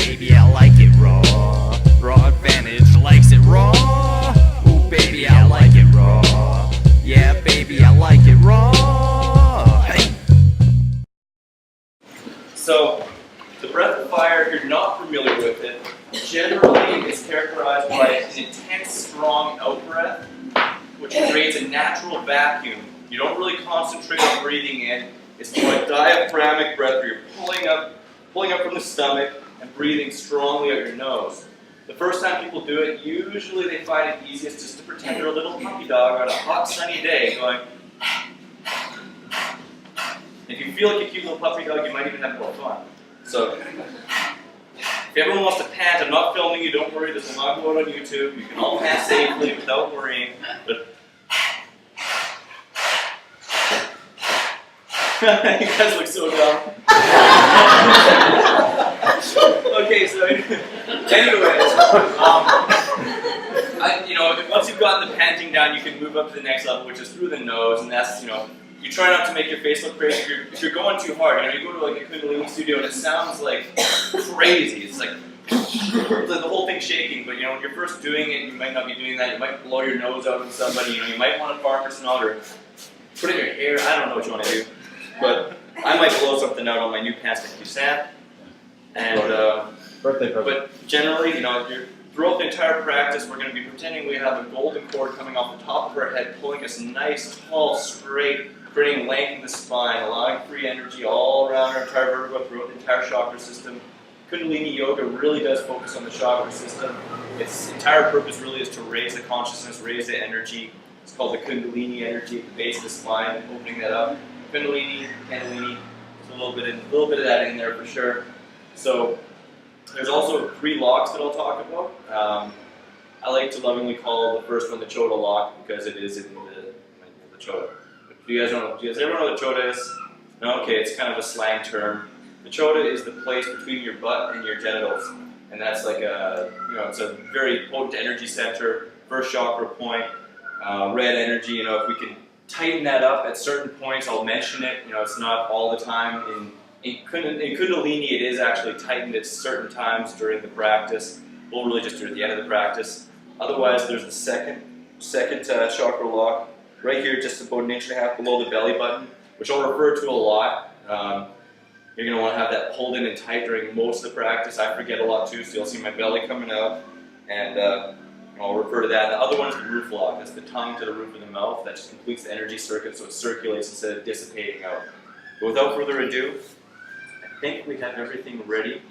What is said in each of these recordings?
baby, I like it raw. TheRawAdvantage likes it raw. Ooh, baby, I like it raw. Yeah, baby, I like it raw. Hey. So, the breath of fire, if you're not familiar with it, generally is characterized by an intense, strong out-breath, which creates a natural vacuum. You don't really concentrate on breathing in. It's more a diaphragmatic breath where you're pulling up from the stomach and breathing strongly out your nose. The first time people do it, usually they find it easiest just to pretend they're a little puppy dog on a hot, sunny day going. If you feel like a cute little puppy dog, you might even have more fun. So, if everyone wants to pant, I'm not filming you, don't worry, this will not go out on YouTube. You can all pant safely without worrying. But you guys look so dumb. Okay, so anyways, once you've gotten the panting down, you can move up to the next level, which is through the nose, and that's, you try not to make your face look crazy. If you're going too hard, you go to like a Kundalini studio and it sounds like crazy. It's like the whole thing's shaking, but when you're first doing it, you might not be doing that. You might blow your nose out on somebody. You might want to fart or snot or put it in your hair. I don't know what you want to do, but I might blow something out on my new pants like you said. And but generally, throughout the entire practice, we're going to be pretending we have a golden cord coming off the top of our head, pulling us nice, tall, straight, creating length in the spine, allowing free energy all around our entire vertebra, throughout the entire chakra system. Kundalini Yoga really does focus on the chakra system. Its entire purpose really is to raise the consciousness, raise the energy. It's called the Kundalini energy at the base of the spine, opening that up. Kundalini, Kendalini, there's a little bit of that in there for sure. So there's also 3 locks that I'll talk about. I like to lovingly call the first one the Chota lock because it is in the Chota. Do you guys ever know what the Chota is? No? Okay, it's kind of a slang term. The Chota is the place between your butt and your genitals. And that's like it's a very potent energy center, first chakra point, red energy. If we can tighten that up at certain points, I'll mention it. It's not all the time. In Kundalini, it is actually tightened at certain times during the practice. We'll really just do it at the end of the practice. Otherwise, there's the second chakra lock right here, just about 1.5 inches below the belly button, which I'll refer to a lot. You're going to want to have that pulled in and tight during most of the practice. I forget a lot too, so you'll see my belly coming out, and I'll refer to that. And the other one is the roof lock. That's the tongue to the roof of the mouth. That just completes the energy circuit so it circulates instead of dissipating out. But without further ado, I think we have everything ready.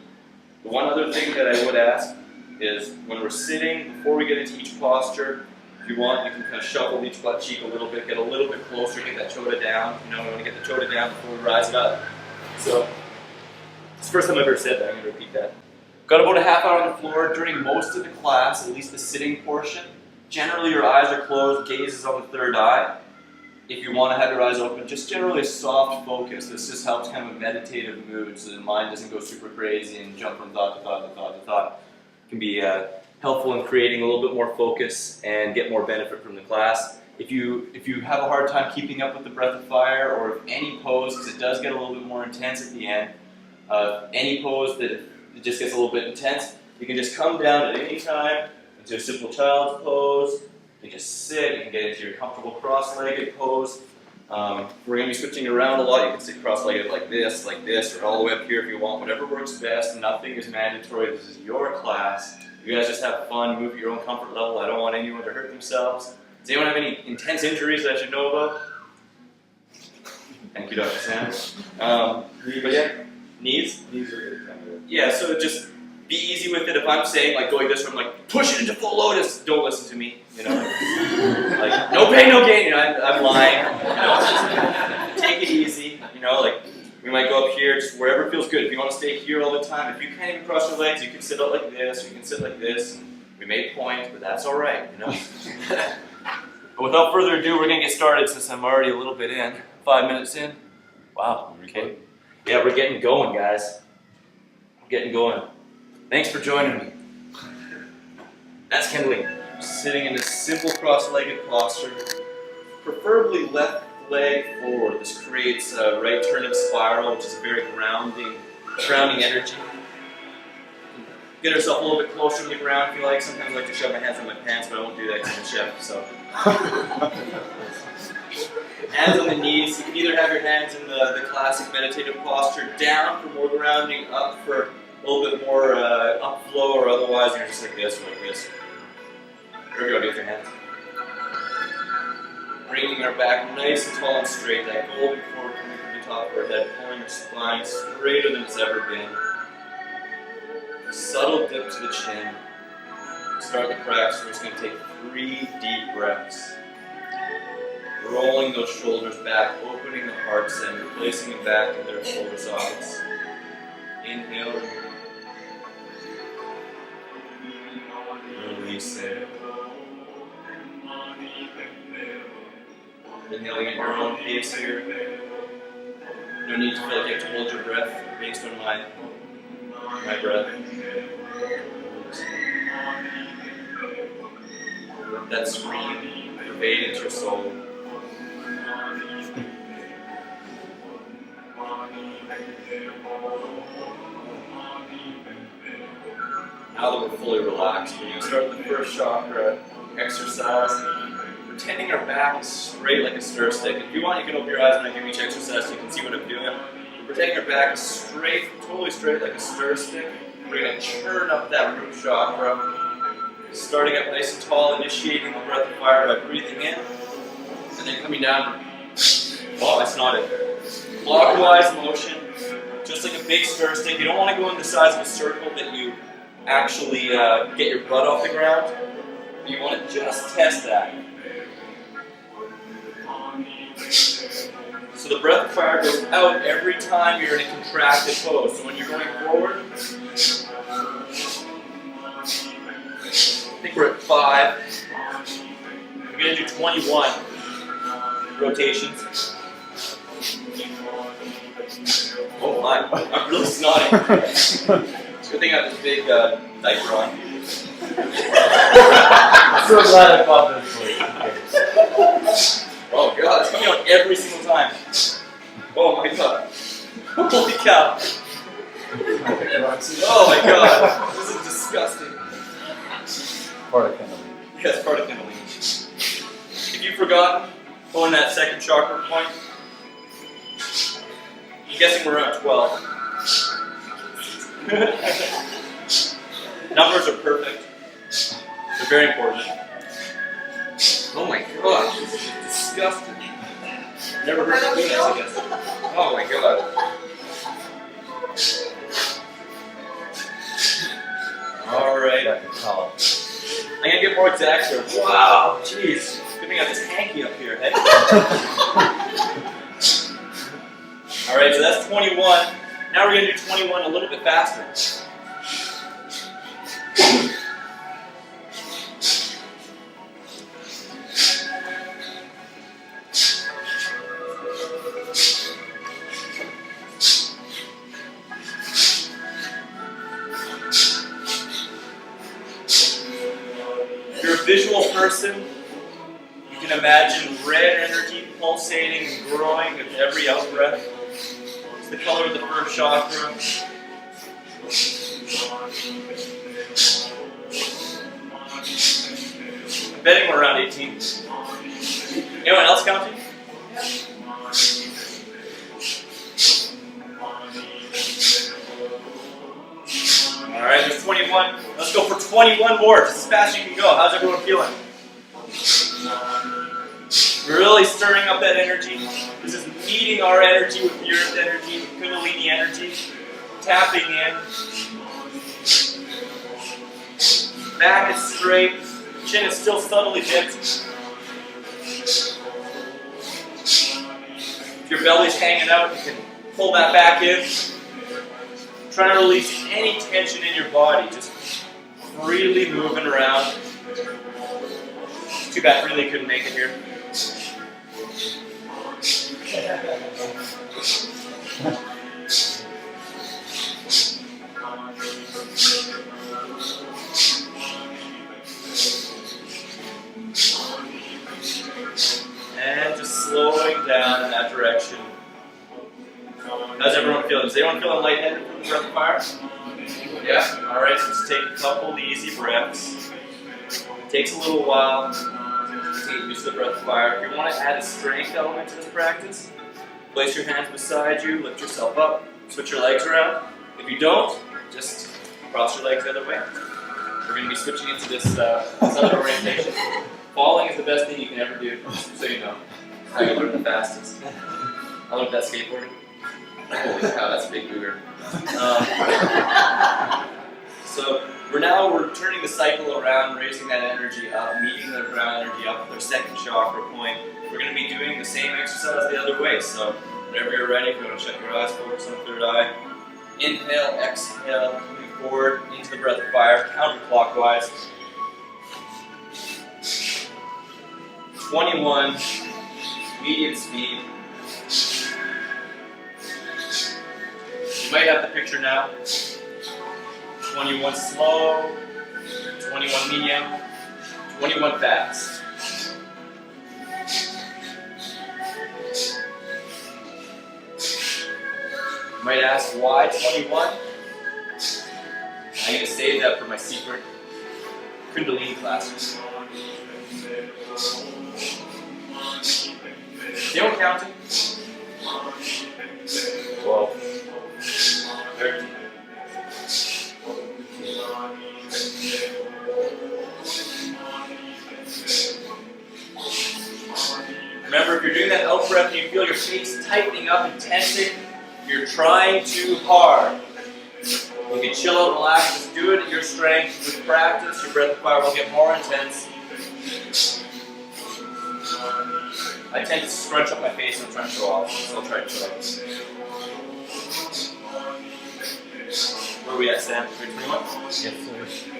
The one other thing that I would ask is when we're sitting, before we get into each posture, if you want, you can kind of shuffle each butt cheek a little bit, get a little bit closer, get that Chota down. We want to get the Chota down before we rise it up. So, it's the first time I've ever said that, I'm going to repeat that. Got about a half hour on the floor during most of the class, at least the sitting portion. Generally your eyes are closed, gaze is on the third eye. If you want to have your eyes open, just generally a soft focus. This just helps kind of a meditative mood so the mind doesn't go super crazy and jump from thought to thought to thought to thought. It can be helpful in creating a little bit more focus and get more benefit from the class. If you have a hard time keeping up with the breath of fire, or any pose, because it does get a little bit more intense at the end, any pose that it just gets a little bit intense, you can just come down at any time into a simple child's pose. You can just sit, you can get into your comfortable cross-legged pose. We're going to be switching around a lot. You can sit cross-legged like this, or all the way up here if you want. Whatever works best. Nothing is mandatory. This is your class. You guys just have fun, move at your own comfort level. I don't want anyone to hurt themselves. Does anyone have any intense injuries that I should know about? Thank you, Dr. Sanders. But yeah, knees? Knees are good. Yeah, so just be easy with it. If I'm saying going this way, I'm push it into full lotus. Don't listen to me. No pain, no gain. I'm lying. Take it easy. We might go up here, just wherever feels good. If you want to stay here all the time, if you can't even cross your legs, you can sit out like this, or you can sit like this. We may point, but that's all right. But without further ado, we're going to get started since I'm already a little bit in. 5 minutes in. Wow. Okay. Yeah, we're getting going, guys. We're getting going. Thanks for joining me. That's Kendalini. Sitting in a simple cross-legged posture, preferably left leg forward. This creates a right turning spiral, which is a very grounding energy. Get ourselves a little bit closer to the ground if you like. Sometimes I like to shove my hands in my pants, but I won't do that because I'm a chef, so. Hands on the knees. You can either have your hands in the classic meditative posture, down for more grounding, up for a little bit more upflow, or otherwise you're just like this or like this. Here we go, get your hands. Bringing our back nice and tall and straight, that golden cord coming from the top of our head, pulling our spine straighter than it's ever been. Subtle dip to the chin. Start the practice, we're just going to take 3 deep breaths. Rolling those shoulders back, opening the heart center, placing them back in their shoulder sockets. Inhale. Release it. Inhaling at your own pace here. No need to feel like you have to hold your breath based on my breath. Let that scream pervade into your soul. Now that we're fully relaxed, we're going to start the first chakra exercise. Pretending our back is straight like a stir stick. If you want, you can open your eyes when I give each exercise so you can see what I'm doing. We're pretending our back is straight, totally straight like a stir stick. We're going to churn up that root chakra. Starting up nice and tall, initiating the breath of fire by breathing in, and then coming down. Oh, that's not it. Clockwise motion, just like a big stir stick. You don't want to go in the size of a circle that you actually get your butt off the ground. You want to just test that. So the breath of fire goes out every time you're in a contracted pose. So when you're going forward, I think we're at 5. We're going to do 21 rotations. Oh my, I'm really snotty. It's a good thing I have this big diaper on. I'm so glad I bought this for you. Oh god, it's coming out every single time. Oh my god. Holy cow. Oh my god, this is disgusting. Part of Kendalini. Yeah, it's part of Kundalini. If you've forgotten, pulling that second chakra point, I'm guessing we're around 12. Numbers are perfect. They're very important. Oh my gosh, this is disgusting. Never heard of penis, I guess. Oh my god. Alright. I'm gonna get more exact here. Wow, jeez. Good thing I have this hanky up here, hey? Alright, so that's 21. Now we're gonna do 21 a little bit faster. Visual person, you can imagine red energy pulsating and growing with every out breath. It's the color of the first chakra. I'm betting we're around 18. Anyone else counting? Alright, there's 21. Let's go for 21 more, just as fast as you can go. How's everyone feeling? Really stirring up that energy. This is meeting our energy with the earth energy, with Kundalini energy. Tapping in. Back is straight. Chin is still subtly dipped. If your belly's hanging out, you can pull that back in. Trying to release any tension in your body, just freely moving around. Too bad really couldn't make it here. And just slowing down in that direction. How's everyone feeling? Is anyone feeling lightheaded from the breath of fire? Yeah, alright, so just take a couple easy breaths. It takes a little while to get used to the breath of fire. If you want to add a strength element to this practice, place your hands beside you, lift yourself up, switch your legs around. If you don't, just cross your legs the other way. We're going to be switching into this other orientation. Falling is the best thing you can ever do, so you know. How you learn the fastest. I learned that skateboarding. Holy cow, that's a big booger. So we're turning the cycle around, raising that energy up, meeting the ground energy up with our second chakra point. We're going to be doing the same exercise the other way. So whenever you're ready, if you want to shut your eyes, focus on the third eye. Inhale, exhale, moving forward into the breath of fire, counterclockwise. 21, medium speed. You might have the picture now. 21 slow, 21 medium, 21 fast. You might ask why 21? I'm going to save that for my secret Kundalini classes. Still counting? 12. 13. Remember, if you're doing that out breath and you feel your face tightening up and tensing, you're trying too hard. You can chill out, relax, just do it at your strength. With practice, your breath of fire will get more intense. I tend to scrunch up my face when I'm trying to show off, so I'll try to chill out. Where are we at, Sam? 21? Yes, sir.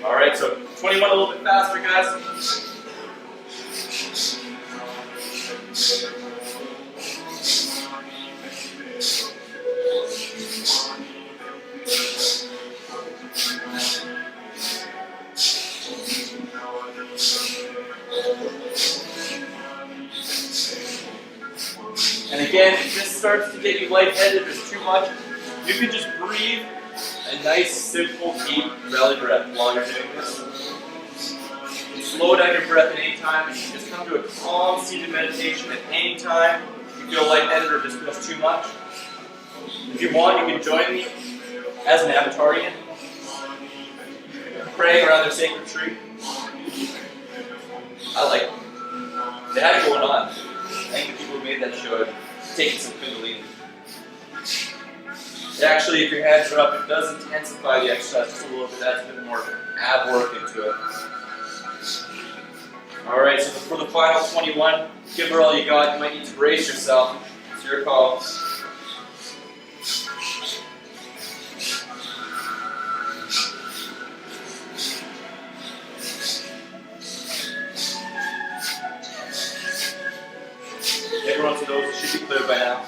Alright, so 21 a little bit faster, guys. And again, if this starts to get you lightheaded, if it's too much, you can just breathe a nice, simple, deep belly breath while you're doing this. You can slow down your breath at any time, and you can just come to a calm, seated meditation at any time. If you feel lightheaded or just feels too much. If you want, you can join me as an avatarian, praying around their sacred tree. I like it. They had it going on. I think the people who made that show have taken some Kundalini. Actually, if your hands are up, it does intensify the exercise just a little bit. That's a bit more ab work into it. Alright, so for the final 21, give her all you got. You might need to brace yourself. It's your call. Everyone to those should be clear by now.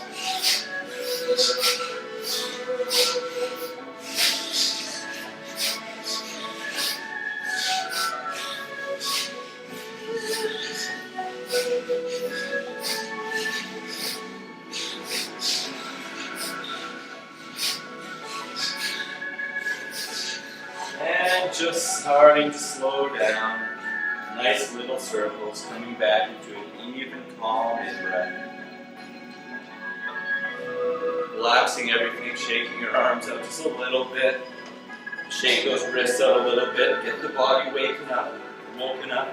And just starting to slow down. Nice little circles coming back into an even, calm in-breath. Relaxing everything, shaking your arms out just a little bit. Shake those wrists out a little bit. Get the body waking up, woken up.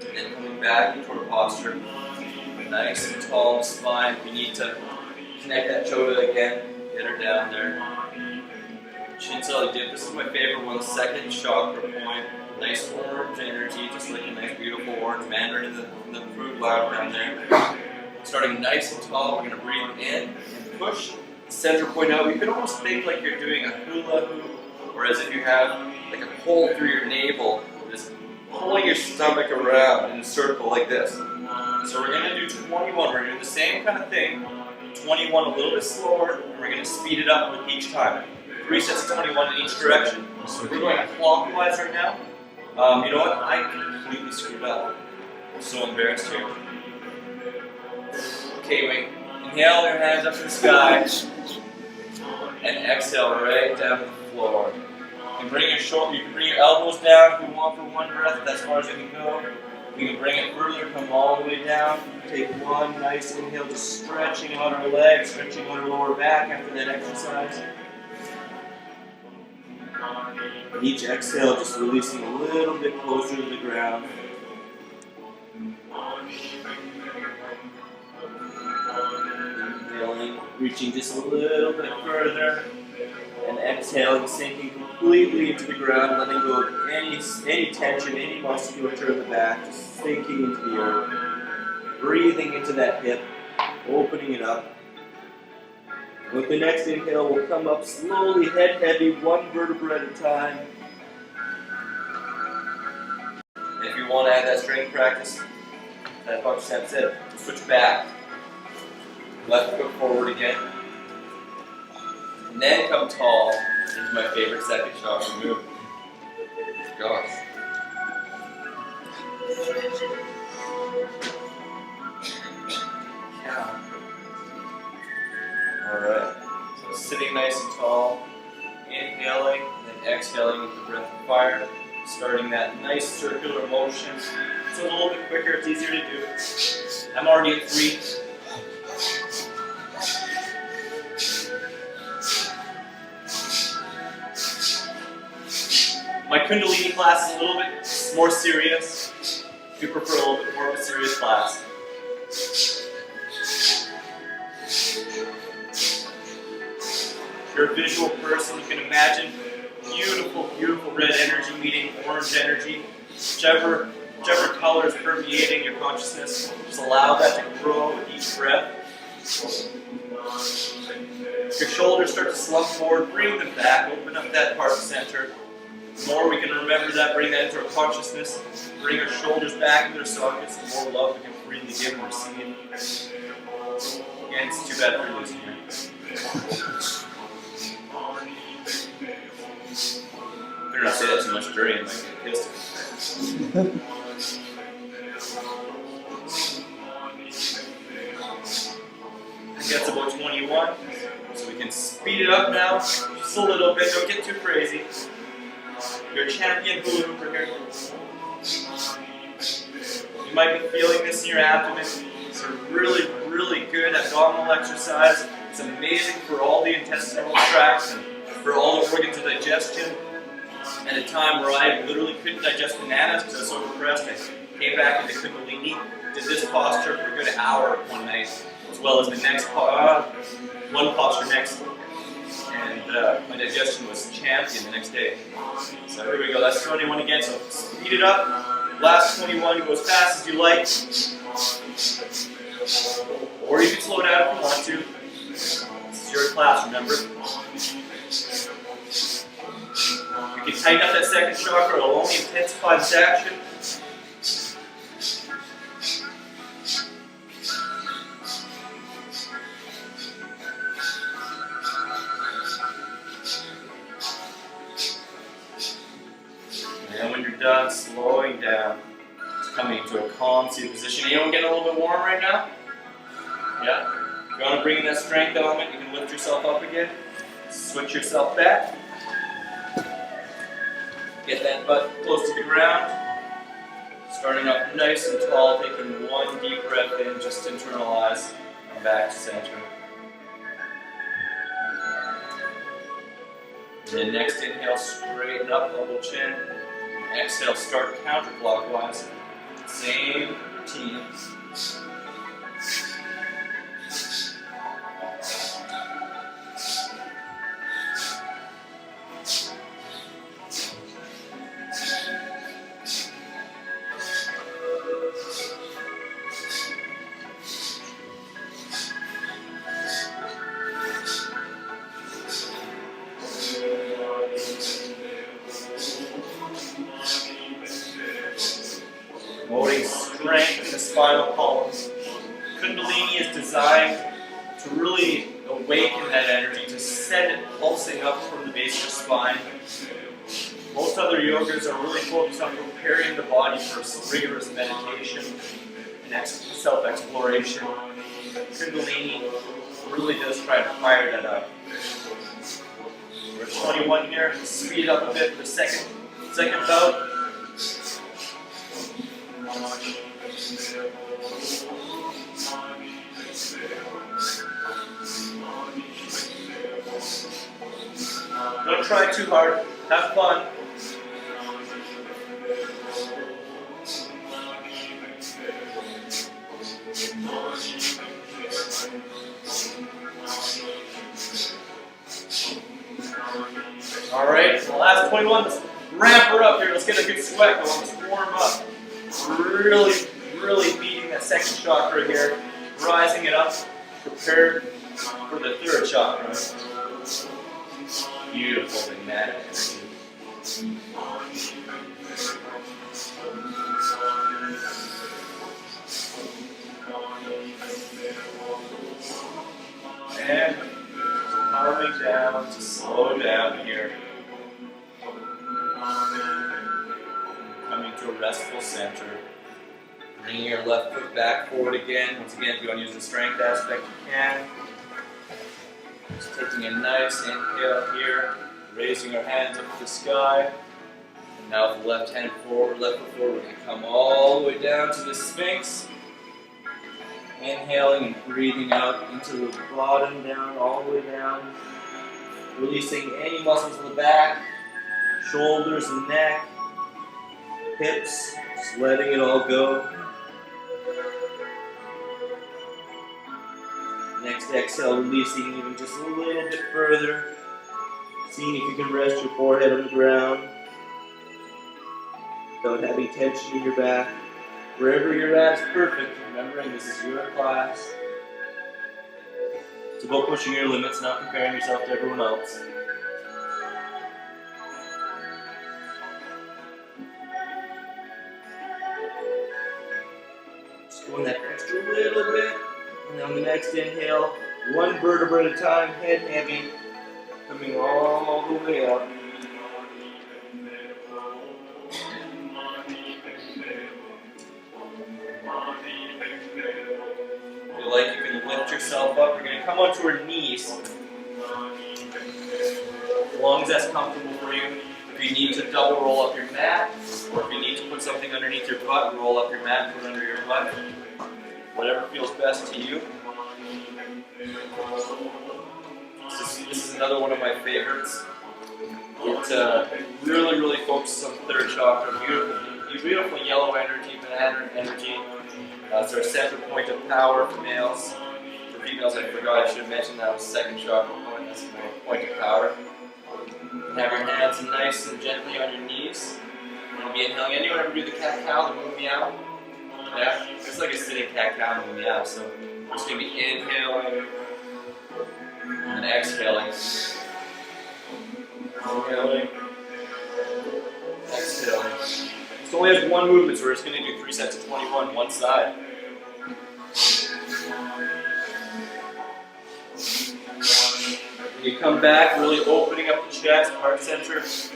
And then coming back into our posture. Nice and tall spine. If you need to connect that chota again, get her down there. Chin belly dip. This is my favorite one, second chakra point. Nice orange energy, just like a nice beautiful orange mandarin in the fruit flower down there. Starting nice and tall, we're going to breathe in and push the center point out. You can almost think like you're doing a hula hoop, or as if you have like a hole through your navel, just pulling your stomach around in a circle like this. So we're going to do 21. We're doing the same kind of thing, 21 a little bit slower, and we're going to speed it up with each time. 3 sets of 21 in each direction. So we're going clockwise right now. You know what? I completely screwed up. I'm so embarrassed here. Okay, wait. Inhale, your hands up to the sky. And exhale right down to the floor. You can bring your elbows down if you want for one breath, that's as far as you can go. You can bring it further, come all the way down. Take one nice inhale, just stretching out our legs, stretching out our lower back after that exercise. Each exhale, just releasing a little bit closer to the ground. Inhaling, reaching just a little bit further. And exhaling, sinking completely into the ground, letting go of any tension, any musculature in the back, just sinking into the earth. Breathing into that hip, opening it up. With the next inhale, we'll come up slowly, head heavy, one vertebra at a time. And if you want to add that strength practice, that Dr. Sam said, switch back. Left foot forward again. And then come tall into my favorite second chakra move. Gosh. Yeah. Alright. So sitting nice and tall, inhaling, and then exhaling with the breath of fire. Starting that nice circular motion. It's a little bit quicker, it's easier to do. I'm already at 3. My Kundalini class is a little bit more serious. If you prefer a little bit more of a serious class. If you're a visual person, you can imagine beautiful, beautiful red energy meeting orange energy. Whichever color is permeating your consciousness, just allow that to grow with each breath. If your shoulders start to slump forward, bring them back, open up that heart center. The more we can remember that, bring that into our consciousness, bring our shoulders back into their sockets, the more love we can freely give and receive. Again, it's too bad for losing here. Better not say that too much during, I might get pissed. I think that's about 21, so we can speed it up now, just a little bit, don't get too crazy. You're a champion hula hooper here. You might be feeling this in your abdomen. It's a really, really good abdominal exercise. It's amazing for all the intestinal tracts and for all the organs of digestion. At a time where I literally couldn't digest bananas because I was so depressed, I came back into Kundalini, did this posture for a good hour one night, as well as the next one posture next. And my digestion was champion the next day. So here we go, that's 21 again, so speed it up. Last 21, go as fast as you like. Or you can slow down if you want to. This is your class, remember? You can tighten up that second chakra, it'll only intensify this action. And when you're done, slowing down, coming into a calm seated position. Anyone getting a little bit warm right now? Yeah? If you want to bring in that strength element, you can lift yourself up again. Switch yourself back. Get that butt close to the ground. Starting up nice and tall, taking one deep breath in, just internalize, and back to center. And then next inhale, straighten up, double chin. And exhale, start counterclockwise. Same routine. Promoting strength in the spinal column. Kundalini is designed to really awaken that energy, to set it pulsing up from the base of the spine. Most other yogas are really focused on preparing the body for rigorous meditation and self-exploration. Kundalini really does try to fire that up. We're at 21 here. Speed it up a bit for the second bout. Don't try too hard. Have fun. All right, so the last 21, let's ramp her up here. Let's get a good sweat going. Let's warm up. Really, really beating that second chakra here. Rising it up. Prepared for the third chakra. Beautiful, magnetic energy. And calming down to slow down here. Coming to a restful center. Bringing your left foot back forward again. Once again, if you want to use the strength aspect, you can. Just taking a nice inhale here. Raising our hands up to the sky. And now with the left hand forward, left foot forward, we're going to come all the way down to the Sphinx. Inhaling and breathing out into the bottom, down, all the way down. Releasing any muscles in the back, shoulders and neck, hips, just letting it all go. Next exhale, releasing even just a little bit further. Seeing if you can rest your forehead on the ground without having tension in your back. Wherever you're at is perfect. Remembering this is your class. It's about pushing your limits, not comparing yourself to everyone else. Just going that extra little bit. And on the next inhale, one vertebra at a time, head heavy, coming all the way up. If you like, you can lift yourself up. We're going to come onto our knees. As long as that's comfortable for you. If you need to double roll up your mat, or if you need to put something underneath your butt, roll up your mat, put it under your butt. Whatever feels best to you. This is another one of my favorites. It really, really focuses on the third chakra. Beautiful yellow energy, banana energy. It's our center point of power for males. For females, I forgot, I should have mentioned that was second chakra point. That's my point of power. Have your hands nice and gently on your knees. You're going to be inhaling. Anyone ever do the cat-cow, the movie out? Yeah, it's like a sitting cat-cow movie out. So we're just going to be inhaling and exhaling. Inhaling. Exhaling. It only has one movement, so we're just going to do 3 sets of 21, one side. When you come back, really opening up the chest, heart center. This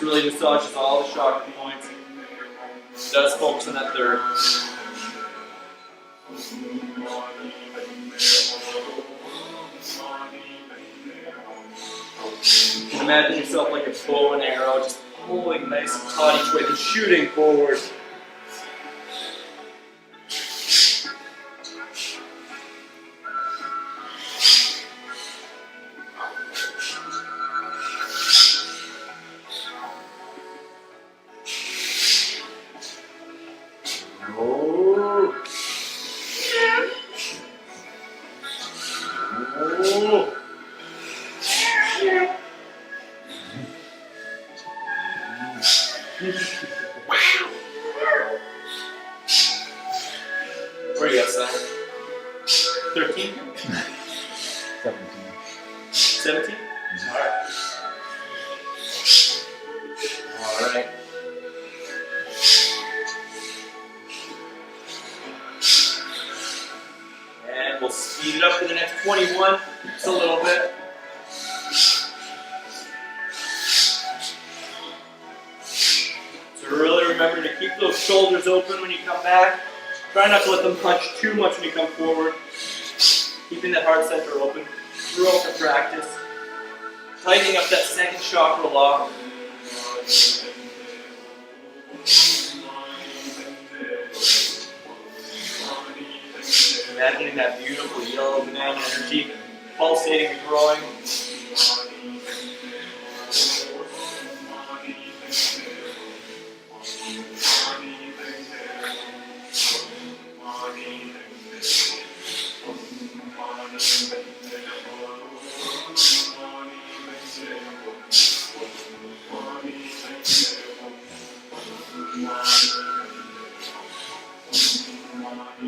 really massages all the chakra points. It does focus on that third. You can imagine yourself like a bow and arrow, just pulling nice and taut each way, then shooting forward. Where are you at, son? 13? 17. 17? Alright. Alright. And we'll speed it up to the next 21 just a little bit. So really remember to keep those shoulders open when you come back. Try not to let them punch too much when you come forward. Keeping that heart center open throughout the practice. Tightening up that second chakra lock. Imagining that beautiful yellow banana energy pulsating and growing.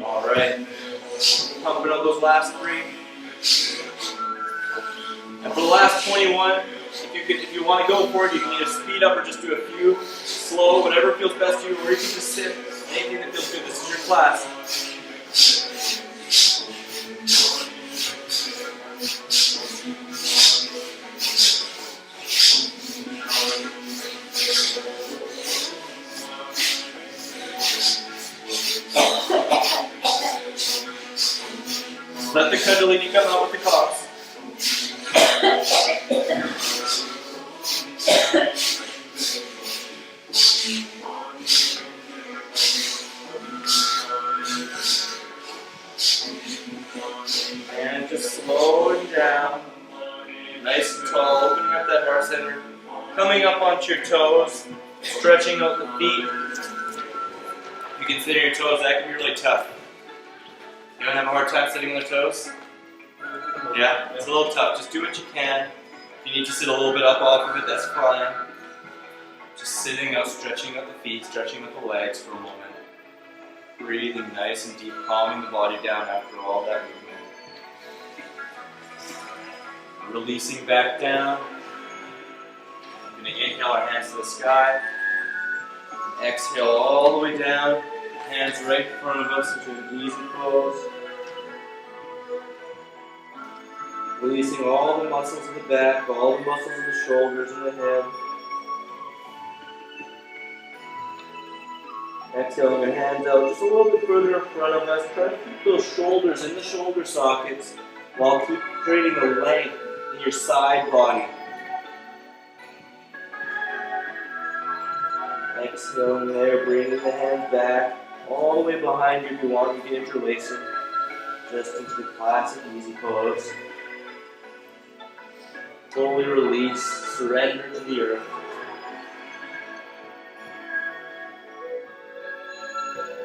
Alright, pumping up those last 3. And for the last 21, if you want to go for it, you can either speed up or just do a few slow, whatever feels best to you, or you can just sit, anything that feels good. This is your class. Let the Kundalini come out with the coughs. And just slowing down. Nice and tall, opening up that heart center. Coming up onto your toes. Stretching out the feet. If you consider your toes, that can be really tough. You don't have a hard time sitting on the toes? Yeah, it's a little tough. Just do what you can. If you need to sit a little bit up off of it, that's fine. Just sitting up, stretching out the feet, stretching out the legs for a moment. Breathing nice and deep, calming the body down after all that movement. Releasing back down. I'm going to inhale our hands to the sky. And exhale all the way down. Hands right in front of us into an easy pose. Releasing all the muscles of the back, all the muscles of the shoulders and the head. Exhaling your hands out just a little bit further in front of us. Try to keep those shoulders in the shoulder sockets while keep creating a length in your side body. Exhaling there, bringing the hands back. All the way behind you if you want, you can interlace them just into the classic easy pose. Fully release, surrender to the earth.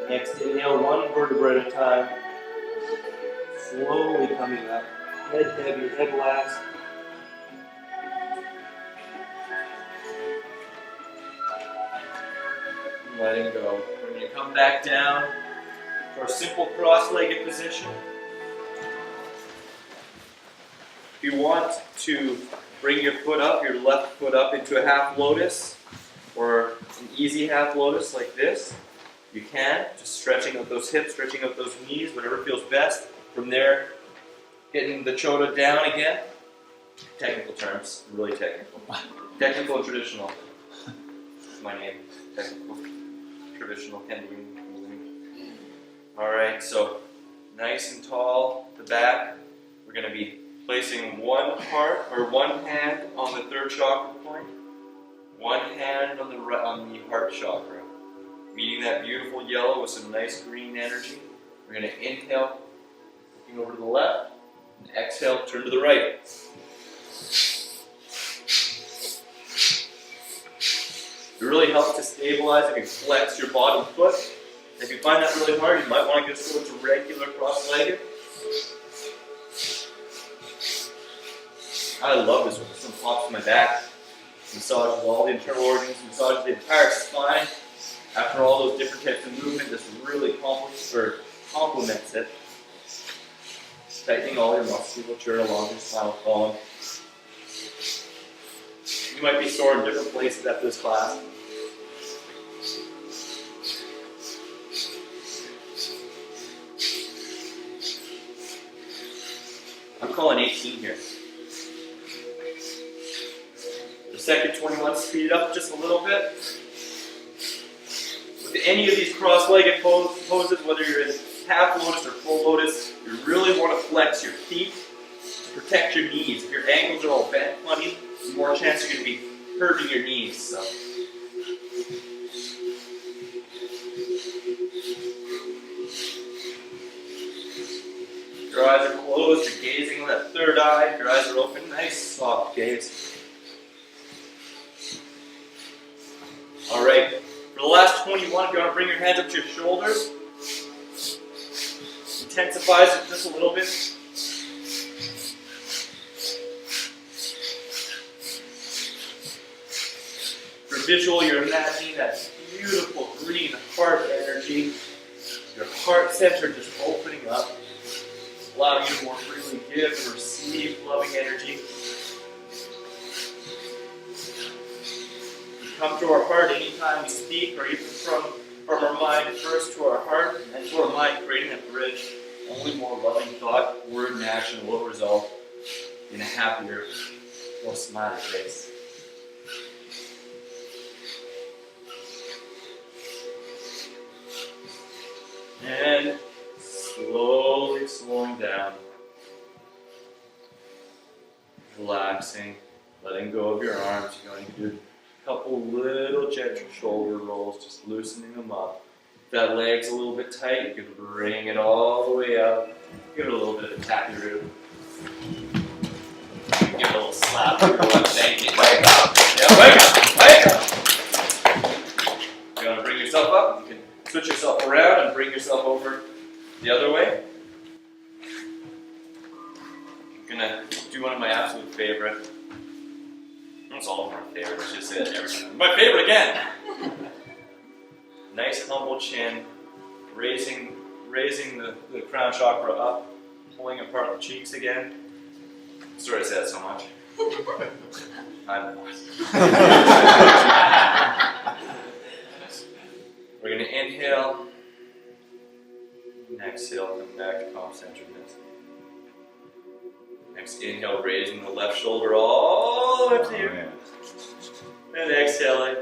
Next, inhale one vertebra at a time. Slowly coming up. Head heavy, head last. Letting go. We're going to come back down for a simple cross-legged position. If you want to bring your foot up, your left foot up into a half lotus or an easy half lotus like this, you can. Just stretching out those hips, stretching out those knees, whatever feels best. From there, getting the chota down again. Technical terms, really technical. Technical and traditional. That's my name, technical. Traditional Kendalini. Alright, so nice and tall, the back. We're going to be placing one hand on the third chakra point, one hand on the heart chakra. Meeting that beautiful yellow with some nice green energy. We're going to inhale, looking over to the left, and exhale, turn to the right. It really helps to stabilize. If you flex your bottom foot. If you find that really hard, you might want to just go to regular cross-legged. I love this one. This one pops my back, massages all the internal organs, massages the entire spine. After all those different types of movement, this really complements it. Tightening all your musculature along your spinal column. You might be sore in different places after this class. I'm calling 18 here. The second 21, speed it up just a little bit. With any of these cross-legged poses, whether you're in half lotus or full lotus, you really want to flex your feet to protect your knees. If your ankles are all bent funny, there's more chance you're going to be hurting your knees. So. Your eyes are closed, you're gazing on that third eye. If your eyes are open, nice soft gaze. Alright, for the last 21, if you want to bring your hands up to your shoulders, intensifies it just a little bit. For visual, you're imagining that beautiful green heart energy. Your heart center just opening up. Allow you to more freely give and receive loving energy. We come to our heart anytime we speak, or even from our mind first to our heart, and then to our mind, creating that bridge. Only more loving thought, word, and action will result in a happier, more smiling face. And slowly slowing down, relaxing, letting go of your arms. You're going to do a couple little gentle shoulder rolls, just loosening them up. If that leg's a little bit tight, you can bring it all the way up. Give it a little bit of a tappy-roo. Give it a little slap on your left ankle. Wake up! Yeah, wake up! Wake up! You're going to bring yourself up. You can switch yourself around and bring yourself over the other way. I'm going to do one of my absolute favorite. It's all of my favorite. I should say that every time. My favorite again! Nice humble chin, raising the crown chakra up, pulling apart the cheeks again. Sorry I said that so much. I'm not. We're going to inhale, and exhale, come back to calm centeredness. Next inhale, raising the left shoulder all the way up to you. And exhaling,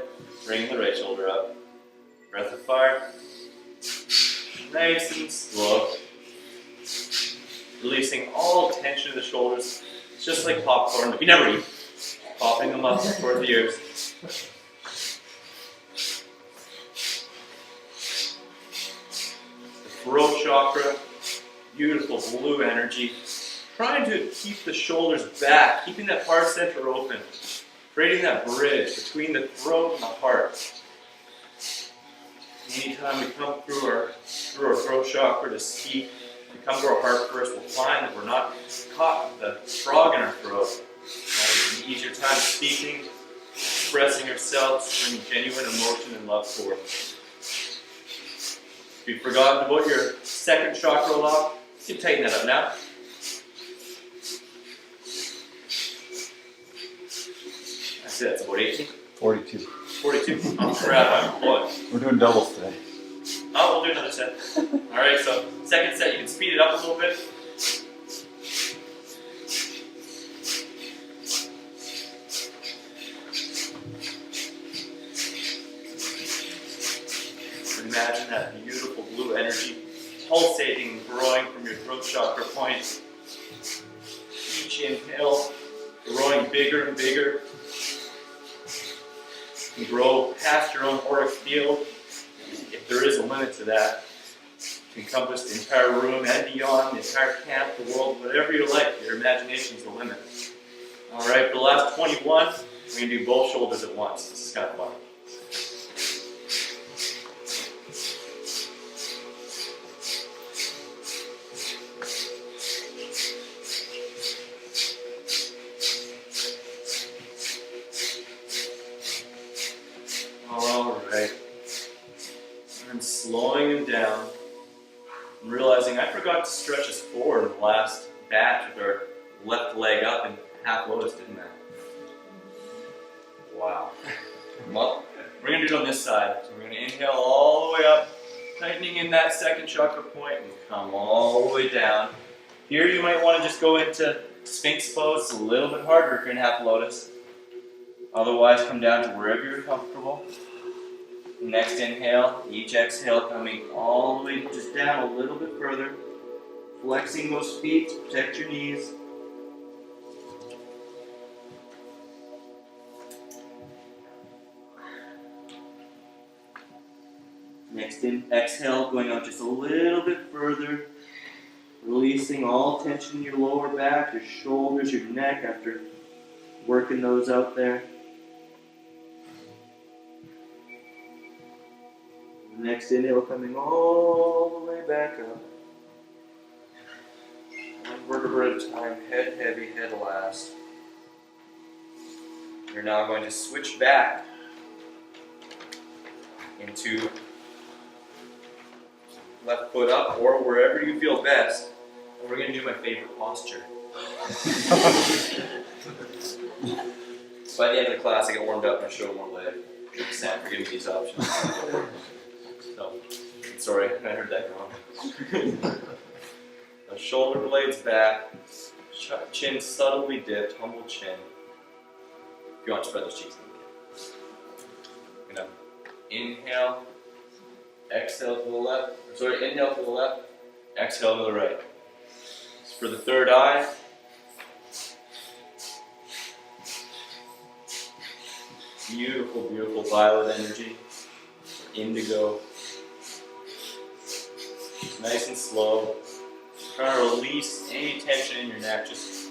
bringing the right shoulder up. Breath of fire. Nice and slow. Releasing all tension in the shoulders. It's just like popcorn, but you never eat. Popping them up toward the ears. The throat chakra. Beautiful blue energy. Trying to keep the shoulders back, keeping that heart center open. Creating that bridge between the throat and the heart. Anytime we come through our throat chakra to speak, we come to our heart first, we'll find that we're not caught with the frog in our throat. It's an easier time speaking, expressing yourself, bringing genuine emotion and love forward. If you've forgotten about your second chakra lock, you can tighten that up now. That's it, that's about 18. 42. 42. Oh crap, I'm boy. We're doing doubles today. Oh, we'll do another set. Alright, so second set, you can speed it up a little bit. Imagine that beautiful blue energy pulsating and growing from your throat chakra point. Each inhale, growing bigger and bigger. You can grow past your own auric field, if there is a limit to that, to encompass the entire room and beyond, the entire camp, the world, whatever you like. Your imagination is the limit. Alright, for the last 21, we're going to do both shoulders at once. This is kind of fun. Slowing him down and realizing I forgot to stretch us forward in the last batch with our left leg up in half lotus, didn't I? Wow. Well, we're going to do it on this side. So we're going to inhale all the way up, tightening in that second chakra point, and come all the way down. Here you might want to just go into Sphinx pose. It's a little bit harder if you're in half lotus. Otherwise, come down to wherever you're comfortable. Next inhale, each exhale coming all the way just down a little bit further. Flexing those feet to protect your knees. Next exhale, going out just a little bit further. Releasing all tension in your lower back, your shoulders, your neck after working those out there. Next inhale, coming all the way back up. One vertebra at a time, head heavy, head last. You're now going to switch back into left foot up or wherever you feel best. And we're going to do my favorite posture. By the end of the class, I get warmed up and I show more leg. Sam for giving me these options. So, sorry, I heard that wrong. The shoulder blades back, chin subtly dipped, humble chin. If you want to spread those cheeks. I'm gonna inhale, exhale to the left. Sorry, inhale to the left, exhale to the right. For the third eye. Beautiful, beautiful violet energy. Indigo. Nice and slow. Trying to release any tension in your neck. Just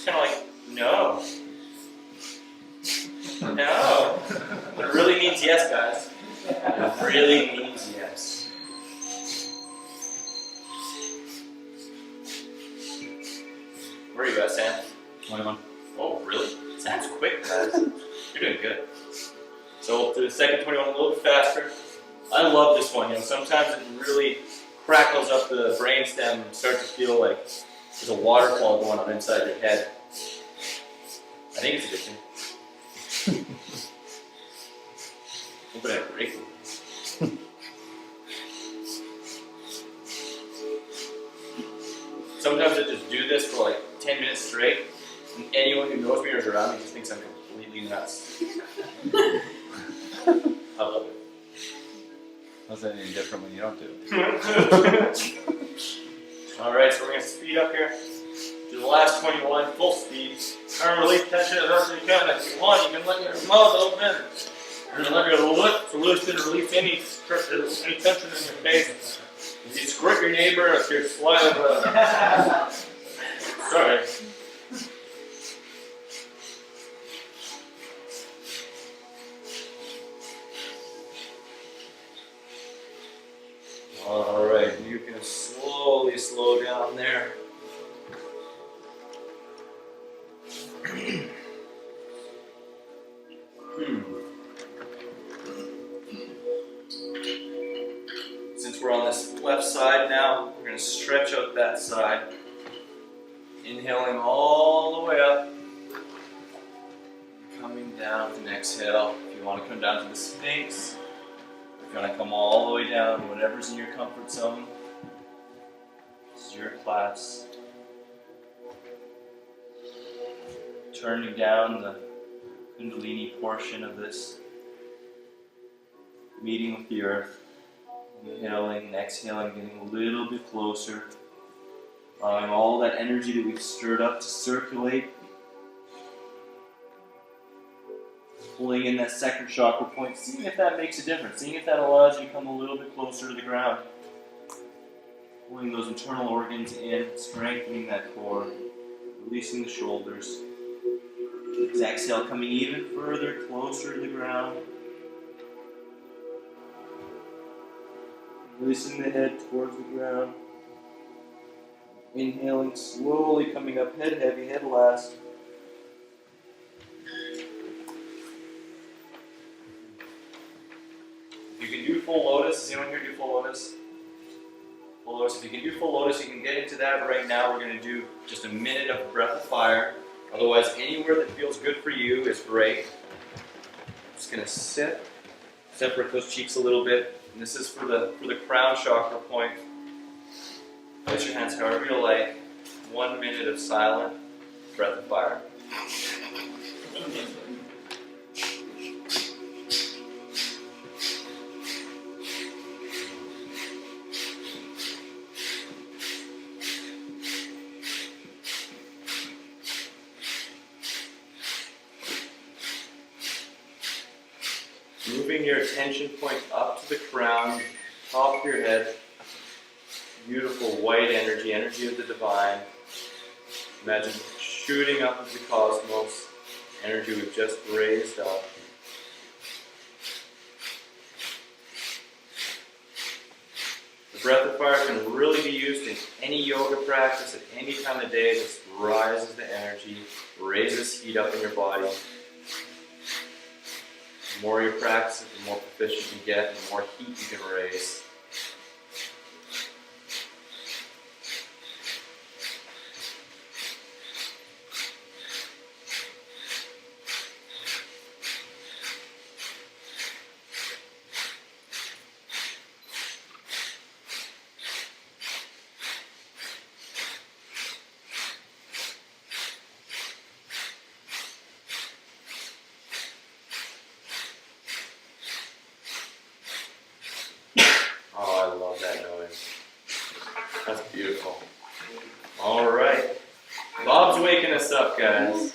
kind of like, no. No. But it really means yes, guys. It really means yes. Where are you at, Sam? 21. Oh, really? Sounds quick, guys. You're doing good. So we'll do the second 21 a little bit faster. I love this one. You know, sometimes it really crackles up the brainstem and start to feel like there's a waterfall going on inside your head. I think it's a good thing. Hope I have a break. Sometimes I just do this for like 10 minutes straight, and anyone who knows me or is around me just thinks I'm completely nuts. I love it. How's that any different when you don't do it? Alright, so we're going to speed up here. Do the last 21, full speed. Try and release tension as much as you can. If you want, you can let your mouth open. And let your lips loosen and release any tension in your face. If you squirt your neighbor, if you're saliva. Sorry. Alright, you can slowly slow down there. Since we're on this left side now, we're going to stretch out that side. Inhaling all the way up. Coming down with an exhale. If you want to come down to the Sphinx, if you want to come all the way down, whatever's in your comfort zone. This is your class. Turning down the Kundalini portion of this meeting with the earth. Inhaling and exhaling, getting a little bit closer. Allowing all that energy that we've stirred up to circulate. Pulling in that second chakra point, seeing if that makes a difference, seeing if that allows you to come a little bit closer to the ground. Pulling those internal organs in, strengthening that core, releasing the shoulders. Exhale, coming even further, closer to the ground. Releasing the head towards the ground. Inhaling, slowly coming up, head heavy, head last. If you can do full lotus, does anyone here do full lotus? Full lotus. If you can do full lotus, you can get into that right now. We're going to do just a minute of breath of fire. Otherwise, anywhere that feels good for you is great. Just going to sit, separate those cheeks a little bit. And this is for the crown chakra point. Place your hands however you like. 1 minute of silent breath of fire. Moving your attention point up to the crown, top of your head. Beautiful white energy, energy of the divine. Imagine shooting up into the cosmos, energy we've just raised up. The breath of fire can really be used in any yoga practice at any time of day. This rises the energy, raises heat up in your body. The more you practice it, the more proficient you get, the more heat you can raise. That's beautiful. All right. Bob's waking us up, guys.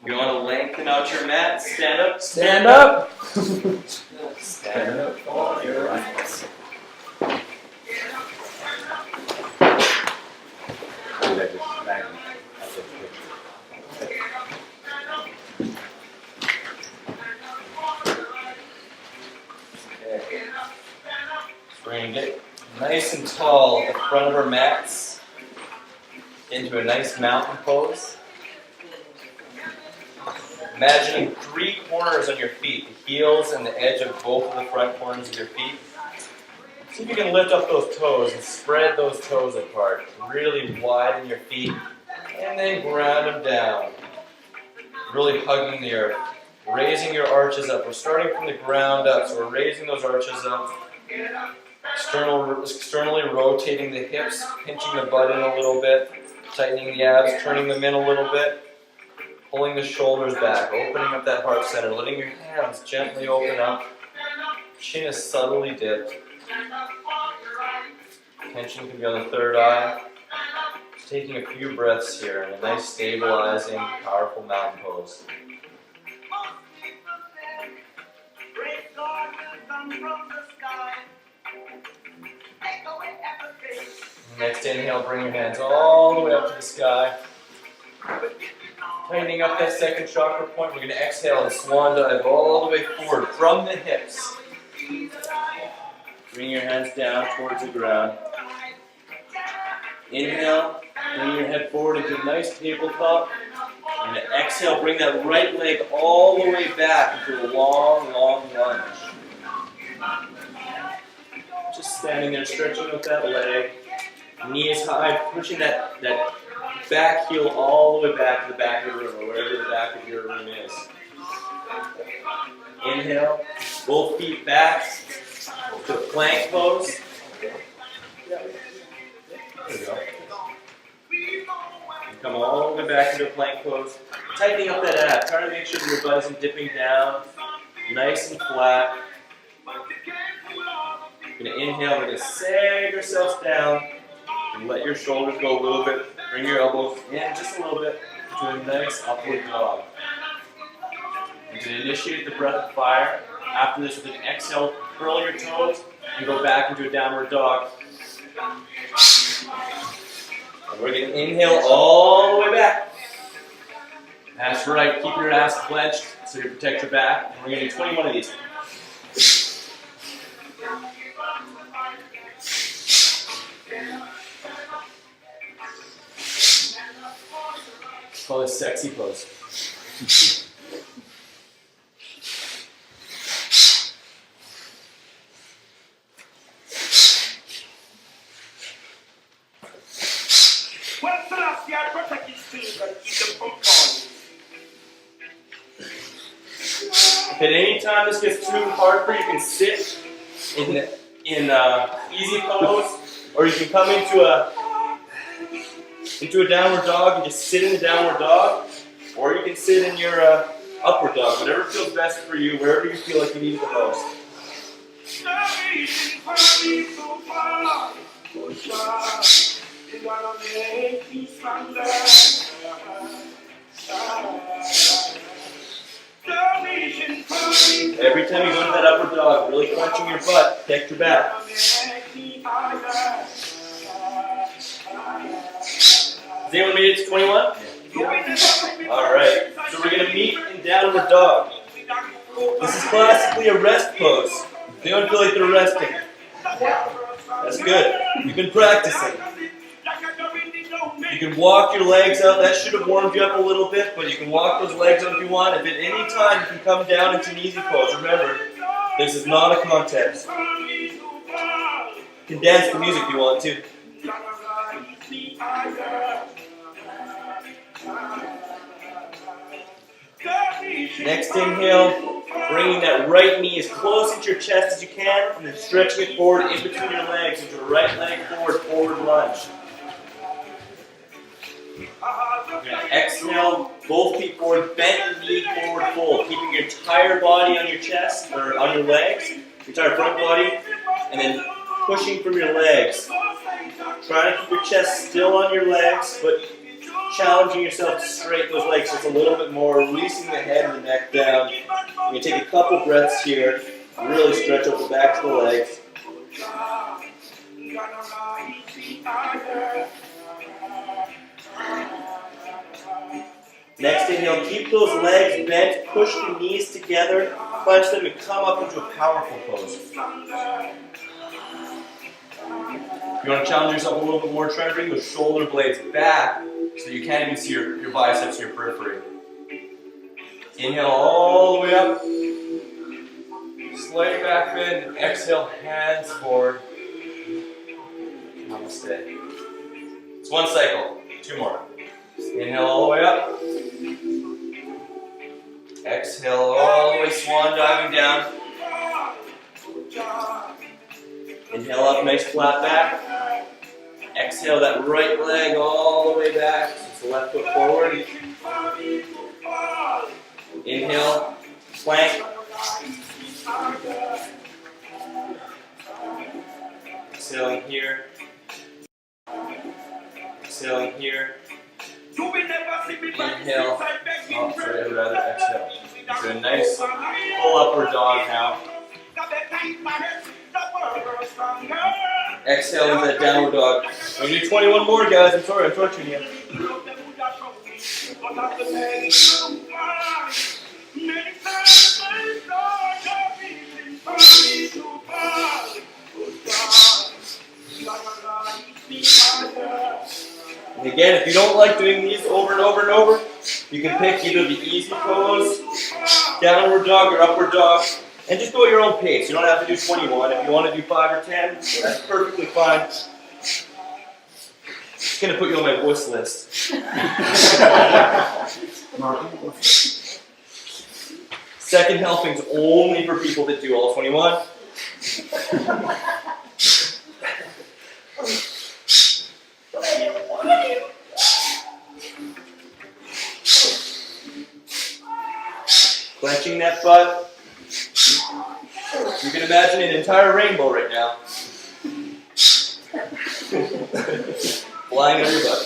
You want to lengthen out your mat? Stand up. Stand up! Stand up for your rights. We're going to get nice and tall at the front of our mats into a nice mountain pose. Imagining 3 corners on your feet, the heels and the edge of both of the front corners of your feet. See if you can lift up those toes and spread those toes apart. Really widen your feet and then ground them down. Really hugging the earth. Raising your arches up. We're starting from the ground up, so we're raising those arches up. Externally rotating the hips, pinching the butt in a little bit, tightening the abs, turning them in a little bit, pulling the shoulders back, opening up that heart center, letting your hands gently open up, chin is subtly dipped. Tension can be on the third eye. Just taking a few breaths here in a nice stabilizing, powerful mountain pose. Next inhale, bring your hands all the way up to the sky. Tightening up that second chakra point, we're going to exhale and swan dive all the way forward from the hips. Bring your hands down towards the ground. Inhale, bring your head forward into a nice tabletop. And exhale, bring that right leg all the way back into a long, long lunge. Just standing there, stretching out that leg. Knees high, pushing that back heel all the way back to the back of the room, or wherever the back of your room is. Inhale, both feet back to plank pose. There we go. And come all the way back into a plank pose. Tightening up that ab, trying to make sure that your butt isn't dipping down. Nice and flat. We're going to inhale, we're going to sag yourselves down. And let your shoulders go a little bit. Bring your elbows in just a little bit to a nice upward dog. You're going to initiate the breath of fire. After this, with an exhale, curl your toes and go back into a downward dog. And we're going to inhale all the way back. That's right. Keep your ass clenched so you protect your back. And we're going to do 21 of these. Call this sexy pose. If at any time this gets too hard for you, you can sit in easy pose, or you can come into a downward dog and just sit in the downward dog, or you can sit in your upward dog, whatever feels best for you, wherever you feel like you need it the most. Every time you go to that upward dog, really clenching your butt, protect your back. Has anyone made it to 21? Alright, so we're going to meet in downward dog. This is classically a rest pose. They don't feel like they're resting. That's good. You've been practicing. You can walk your legs out. That should have warmed you up a little bit, but you can walk those legs out if you want. If at any time you can come down into an easy pose, remember, this is not a contest. You can dance to music if you want to. Next inhale, bringing that right knee as close to your chest as you can, and then stretching it forward in between your legs into the right leg forward, forward lunge. You're going to exhale, both feet forward, bend the knee, forward fold, keeping your entire body on your chest, or on your legs, your entire front body, and then pushing from your legs. Trying to keep your chest still on your legs, but challenging yourself to straighten those legs just a little bit more, releasing the head and the neck down. You're going to take a couple breaths here, really stretch out the backs of the legs. Next inhale, keep those legs bent, push the knees together, clench them and come up into a powerful pose. If you want to challenge yourself a little bit more, try to bring those shoulder blades back so you can't even see your biceps and your periphery. Inhale all the way up. Slight back bend. Exhale, hands forward. Namaste. It's one cycle. 2 more. Inhale all the way up. Exhale all the way, swan diving down. Inhale up, nice flat back. Exhale that right leg all the way back. So left foot forward. Inhale, plank. Exhaling here. Exhaling here. Inhale. Oh, sorry, I would rather exhale. So a nice full upward dog now. Exhale into that downward dog. We're going to do 21 more, guys. I'm sorry, I'm torturing you. And again, if you don't like doing these over and over and over, you can pick either the easy pose, downward dog, or upward dog, and just go at your own pace. You don't have to do 21. If you want to do 5 or 10, that's perfectly fine. It's going to put you on my wuss list. Second helping's only for people that do all 21. Clenching that butt. You can imagine an entire rainbow right now. Flying on your butt.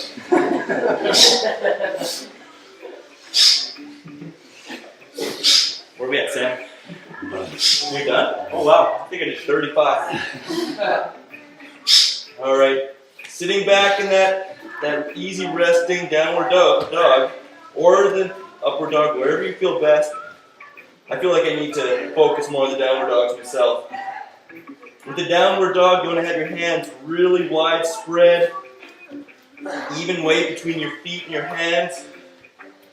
Where are we at, Sam? You're done? Oh wow, I think I did 35. Alright, sitting back in that easy resting downward dog, or the upward dog, wherever you feel best. I feel like I need to focus more on the downward dogs myself. With the downward dog, you want to have your hands really wide spread, even weight between your feet and your hands.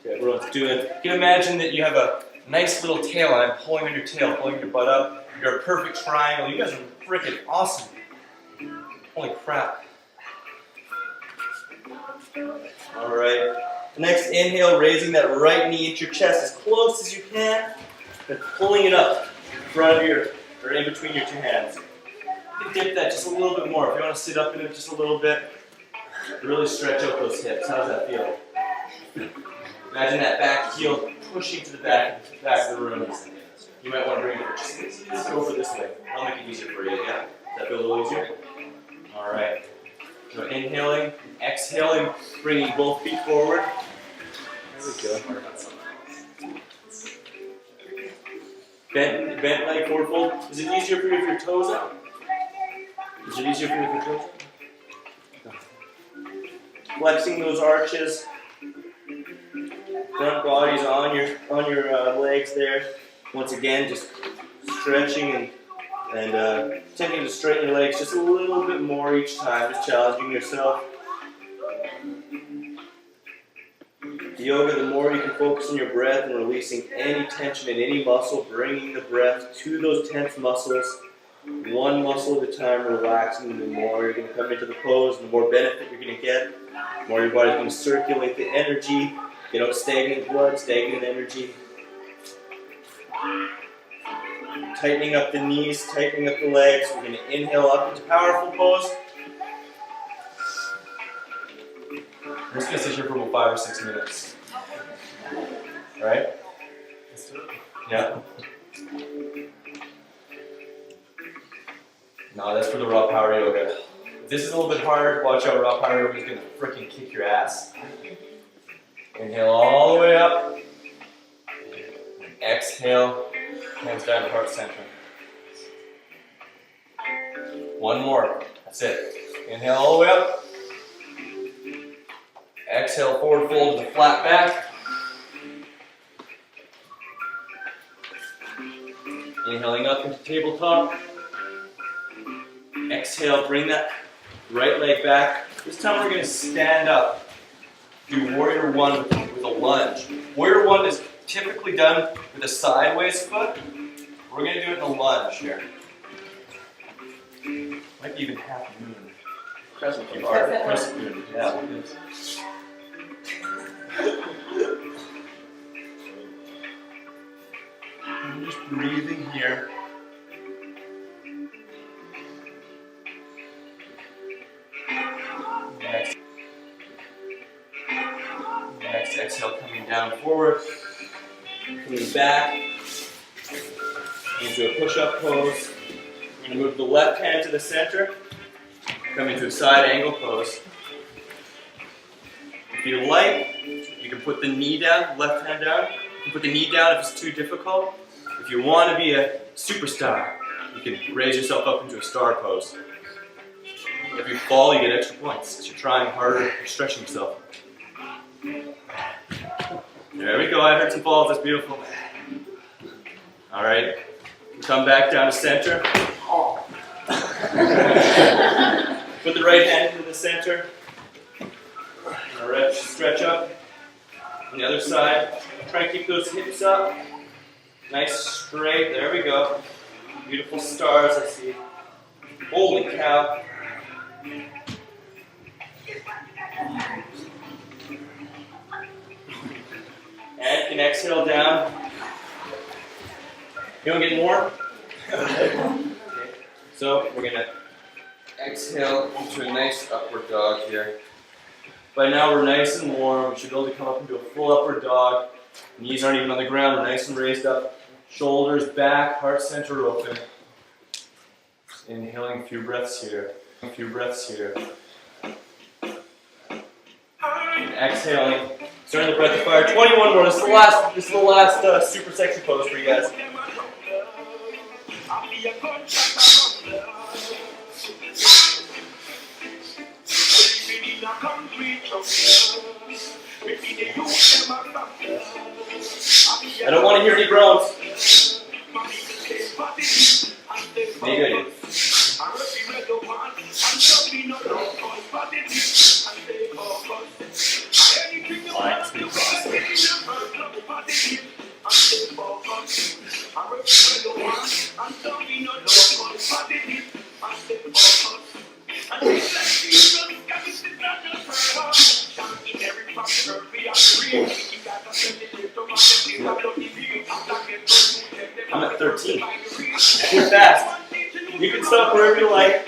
Okay, everyone's doing it. You can imagine that you have a nice little tail, and I'm pulling on your tail, pulling your butt up. You're a perfect triangle. You guys are freaking awesome. Holy crap. Alright. Next inhale, raising that right knee into your chest as close as you can, and pulling it up in front of your, or in between your 2 hands. You can dip that just a little bit more. If you want to sit up in it just a little bit, really stretch out those hips. How does that feel? Imagine that back heel pushing to the back of the room. You might want to bring it just over this way. I'll make it easier for you, yeah? Does that feel a little easier? Alright. So inhaling, exhaling, bringing both feet forward. There we go. Bent leg, forward fold. Is it easier for you if your toes out? Is it easier for you if your toes out? Flexing those arches. Front body's on your legs there. Once again, just stretching and attempting to straighten your legs just a little bit more each time, just challenging yourself. The yoga, the more you can focus on your breath and releasing any tension in any muscle, bringing the breath to those tense muscles, one muscle at a time, relaxing, the more you're going to come into the pose, the more benefit you're going to get, the more your body's going to circulate the energy, get out stagnant blood, stagnant energy. Tightening up the knees, tightening up the legs. We're going to inhale up into powerful pose. We're just going to sit here for about 5 or 6 minutes. Alright? Yeah? No, that's for the raw power yoga. If this is a little bit hard, watch out, raw power yoga is going to freaking kick your ass. Inhale all the way up. Exhale, hands down to heart center. One more, that's it. Inhale all the way up. Exhale, forward fold to the flat back. Inhaling up into tabletop. Exhale, bring that right leg back. This time we're going to stand up. Do warrior one with a lunge. Warrior one is typically done with a sideways foot. We're going to do it in a lunge here. Might be even half moon. Crescent moon. Crescent moon. Yeah, it is. I'm just breathing here. Next exhale, coming down forward, coming back into a push-up pose. We're going to move the left hand to the center, come into a side angle pose. If you like, you can put the knee down, left hand down. You can put the knee down if it's too difficult. If you want to be a superstar, you can raise yourself up into a star pose. If you fall, you get extra points because you're trying harder, you're stretching yourself. There we go, I heard some falls, that's beautiful. Alright, come back down to center. Put the right hand into the center. Alright, stretch up. On the other side, try and keep those hips up. Nice straight, there we go. Beautiful stars I see. Holy cow. And you can exhale down. You want to get more? Okay. So we're going to exhale into a nice upward dog here. By now we're nice and warm. We should be able to come up into a full upward dog. Knees aren't even on the ground. We're nice and raised up. Shoulders back, heart center open. Inhaling a few breaths here. A few breaths here. And exhaling. Starting the breath of fire. 21 more. This is the last super sexy pose for you guys. I don't want to hear any groans. Be good. I'm at 13. You're fast. You can stop wherever you like.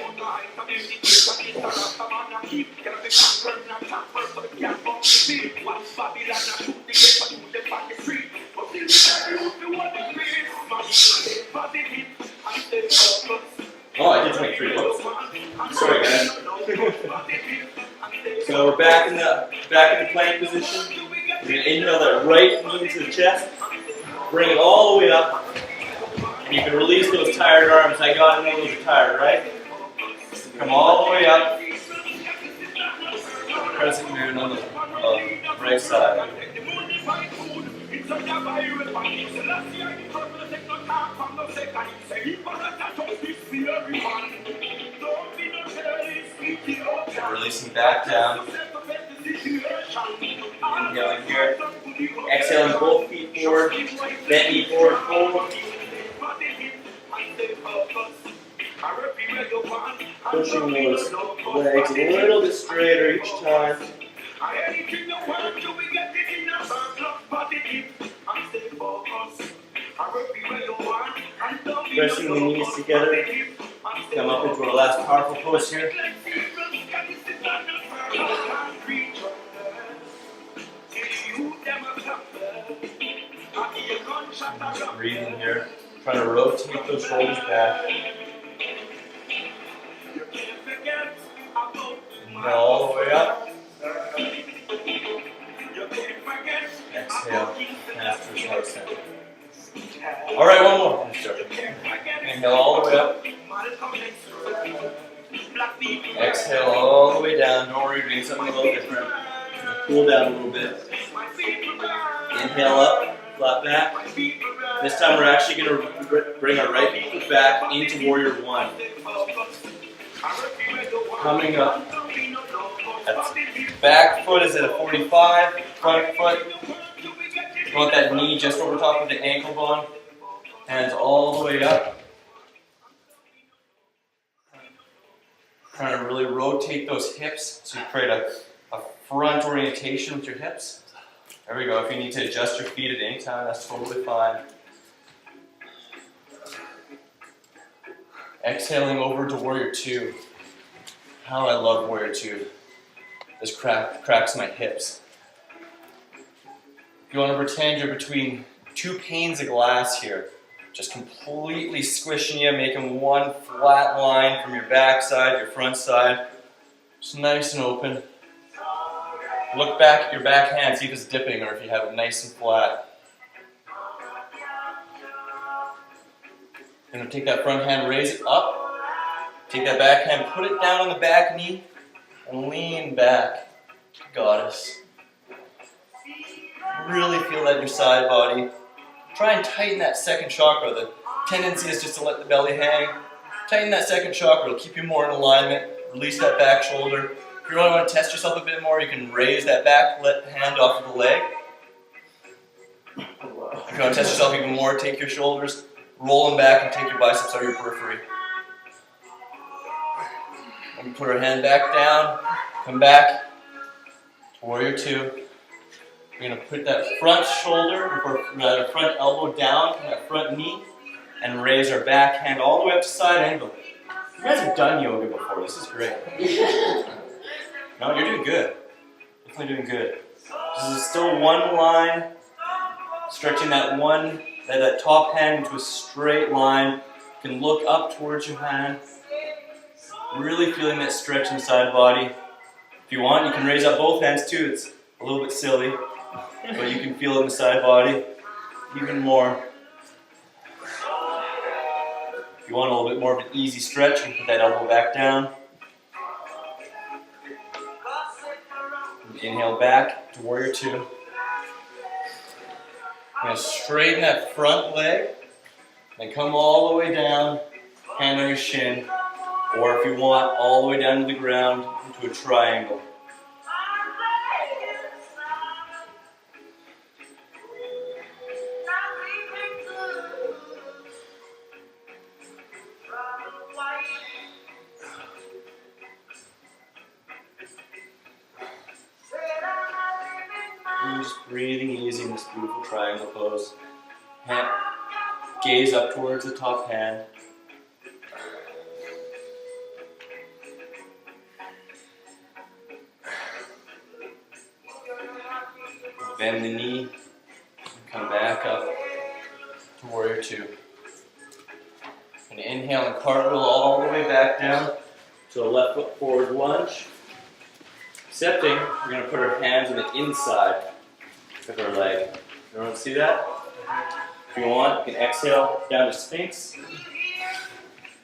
Oh, I did 23 looks. Sorry, guys. So we're back in the plank position. We're gonna inhale that right knee into the chest. Bring it all the way up. You can release those tired arms. I got it, those are tired, right? Come all the way up. Crescent moon on the right side. Releasing back down. Inhaling here. Exhaling both feet forward. Bend knee forward, forward. Pushing those legs a little bit straighter each time. Pressing the knees together. Come up into our last powerful pose here. Breathing here. Trying to rotate those shoulders back. Inhale all the way up. Exhale, hands towards heart center. All right, one more. Inhale all the way up. Exhale all the way down. Don't worry, you're doing something a little different. Cool down a little bit. Inhale up, flat back. This time we're actually going to bring our right foot back into warrior one. Coming up. That's back foot is at a 45. Front foot. You want that knee just over top of the ankle bone. Hands all the way up. Trying to really rotate those hips so you create a front orientation with your hips. There we go. If you need to adjust your feet at any time, that's totally fine. Exhaling over to warrior two. How I love warrior two. This cracks my hips. You want to pretend you're between two panes of glass here. Just completely squishing you, making one flat line from your back side, your front side. Just nice and open. Look back at your back hand, see if it's dipping or if you have it nice and flat. You're going to take that front hand, raise it up. Take that back hand, put it down on the back knee, and lean back. Goddess. Really feel that in your side body. Try and tighten that second chakra. The tendency is just to let the belly hang. Tighten that second chakra. It'll keep you more in alignment. Release that back shoulder. If you really want to test yourself a bit more, you can raise that back hand off of the leg. If you want to test yourself even more, take your shoulders, roll them back, and take your biceps out of your periphery. And put our hand back down. Come back. Warrior two. We're going to put that front shoulder, or rather front elbow down from that front knee, and raise our back hand all the way up to side angle. You guys have done yoga before. This is great. No, you're doing good. Definitely doing good. This is still one line. Stretching that top hand into a straight line. You can look up towards your hand. Really feeling that stretch in the side body. If you want, you can raise up both hands too. It's a little bit silly, but you can feel it in the side body even more. If you want a little bit more of an easy stretch, you can put that elbow back down. Inhale back to warrior two. You're going to straighten that front leg, then come all the way down, hand on your shin, or if you want, all the way down to the ground into a triangle. And just breathing easy in this beautiful triangle pose. Gaze up towards the top hand. Bend the knee, and come back up to warrior two. And inhale and cartwheel all the way back down to a left foot forward lunge. Excepting, we're going to put our hands on the inside of our leg. Everyone see that? If you want, you can exhale down to Sphinx.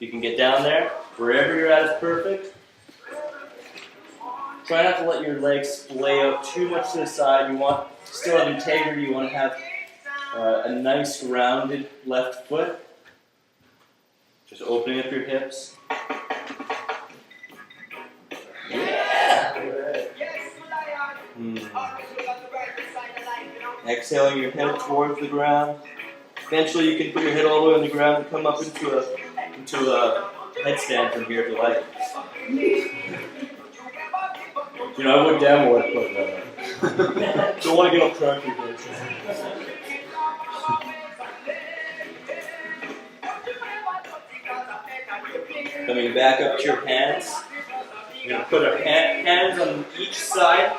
You can get down there. Wherever you're at is perfect. Try not to let your legs splay out too much to the side. You want to still have integrity. You want to have a nice rounded left foot. Just opening up your hips. Yeah! Exhaling your head towards the ground. Eventually you can put your head all the way on the ground and come up into a headstand from here if you like. You know, I would damn well put that. Don't want to get off track here, guys. Coming back up to your hands. We're going to put our hands on each side.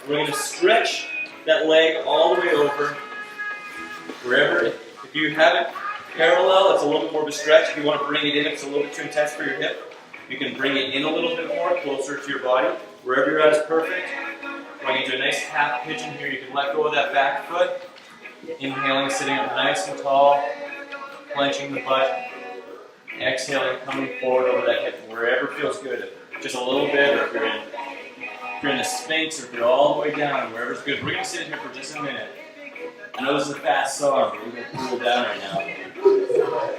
We're going to stretch that leg all the way over. Wherever, if you have it parallel, it's a little bit more of a stretch. If you want to bring it in, if it's a little bit too intense for your hip, you can bring it in a little bit more, closer to your body. Wherever you're at is perfect. Going into a nice half pigeon here, you can let go of that back foot. Inhaling, sitting up nice and tall, clenching the butt. Exhaling, coming forward over that hip, wherever feels good. Just a little bit, or if you're in the Sphinx, or if you're all the way down, wherever's good. We're going to sit here for just a minute. I know this is a fast song, but we're going to cool down right now.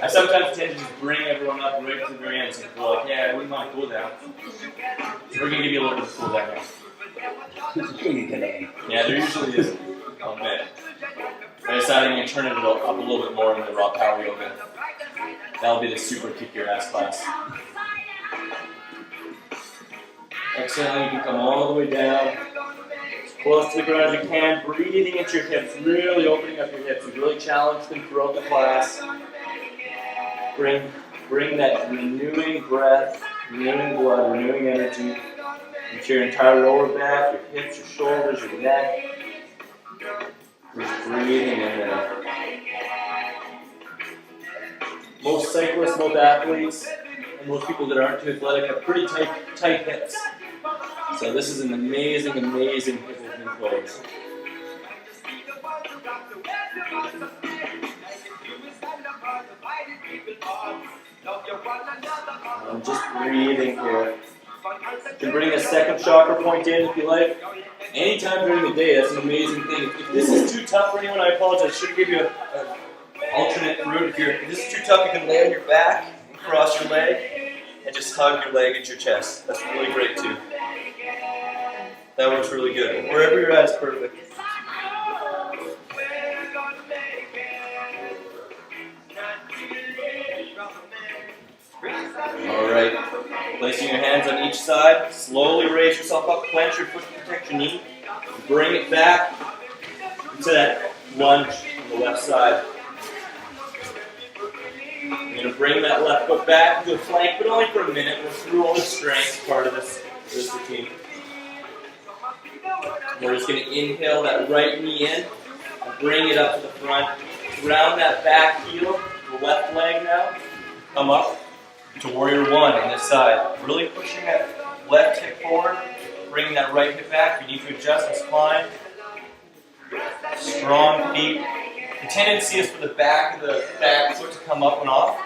I sometimes tend to just bring everyone up right to the very end, so people are like, yeah, we might cool down. So we're going to give you a little bit of cool down now. Yeah, there usually is a bit. I decided I'm going to turn it up a little bit more in the raw power yoga. That'll be the super kick your ass class. Exhaling, you can come all the way down, as close to the ground as you can, breathing into your hips, really opening up your hips. You really challenge them throughout the class. Bring that renewing breath, renewing blood, renewing energy into your entire lower back, your hips, your shoulders, your neck. Just breathing in there. Most cyclists, most athletes, and most people that aren't too athletic have pretty tight hips. So this is an amazing, amazing hip opening pose. I'm just breathing here. You can bring a second chakra point in if you like. Anytime during the day, that's an amazing thing. If this is too tough for anyone, I apologize. I should give you an alternate route. If this is too tough, you can lay on your back, cross your leg, and just hug your leg into your chest. That's really great too. That works really good. Wherever you're at is perfect. Alright. Placing your hands on each side. Slowly raise yourself up. Clench your foot to protect your knee. Bring it back into that lunge on the left side. You're going to bring that left foot back to a plank, but only for a minute. We're through all the strength part of this routine. We're just going to inhale that right knee in and bring it up to the front. Round that back heel, the left leg now. Come up to warrior one on this side. Really pushing that left hip forward, bringing that right hip back. You need to adjust the spine. Strong feet. The tendency is for the back of the back foot to come up and off.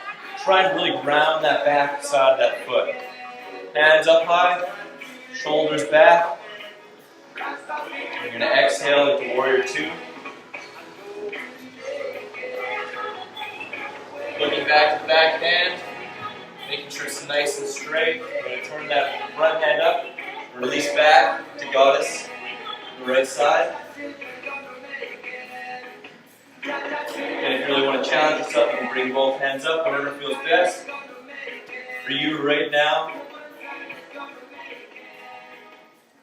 Try and really round that back side of that foot. Hands up high, shoulders back. You're going to exhale into warrior two. Looking back to the back hand, making sure it's nice and straight. You're going to turn that front hand up, release back to goddess on the right side. And if you really want to challenge yourself, you can bring both hands up, whatever feels best for you right now.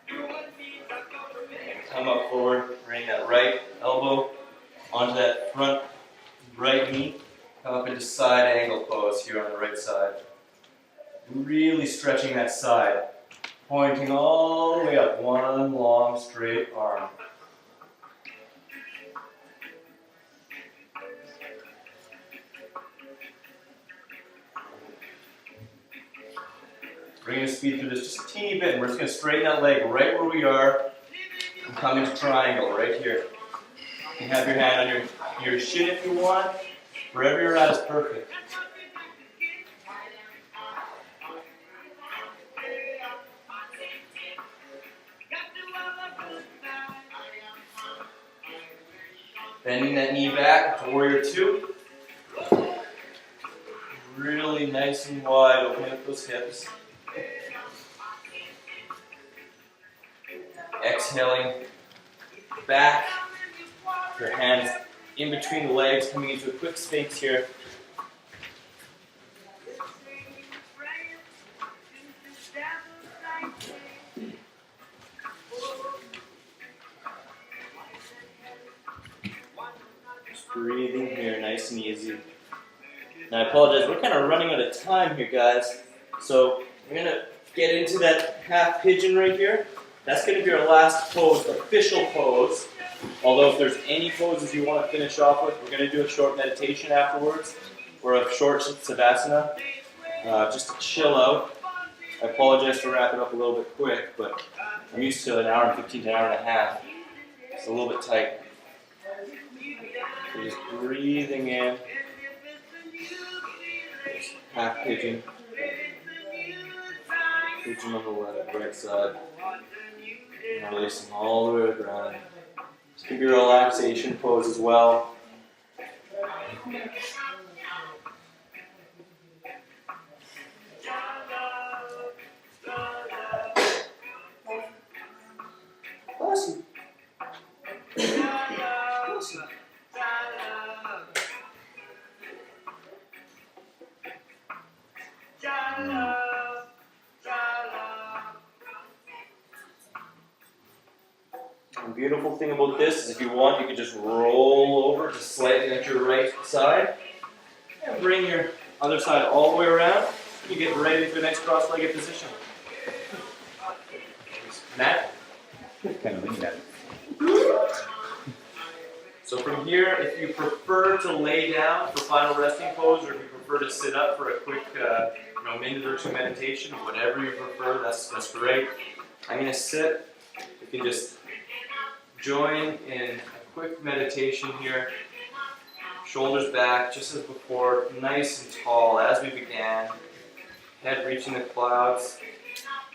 And come up forward, bring that right elbow onto that front right knee. Come up into side angle pose here on the right side. Really stretching that side, pointing all the way up, one long straight arm. Bringing the speed through this just a teeny bit, and we're just going to straighten that leg right where we are and come into triangle right here. You can have your hand on your shin if you want. Wherever you're at is perfect. Bending that knee back to warrior two. Really nice and wide, opening up those hips. Exhaling back. Your hands in between the legs, coming into a quick sphinx here. Just breathing here, nice and easy. Now I apologize, we're kind of running out of time here, guys. So we're going to get into that half pigeon right here. That's going to be our last pose, official pose. Although if there's any poses you want to finish off with, we're going to do a short meditation afterwards, or a short savasana, just to chill out. I apologize for wrapping up a little bit quick, but I'm used to an hour and 15 to an hour and a half. It's a little bit tight. So just breathing in. Just half pigeon. Pigeon on the right side. And releasing all the way to the ground. This could be a relaxation pose as well. Awesome. Awesome. The beautiful thing about this is if you want, you can just roll over just slightly at your right side and bring your other side all the way around. You get right into a nice cross-legged position. Matt? Kind of lean at it. So from here, if you prefer to lay down for final resting pose, or if you prefer to sit up for a quick minute or two meditation, whatever you prefer, that's great. I'm going to sit. You can just join in a quick meditation here. Shoulders back, just as before, nice and tall as we began. Head reaching the clouds.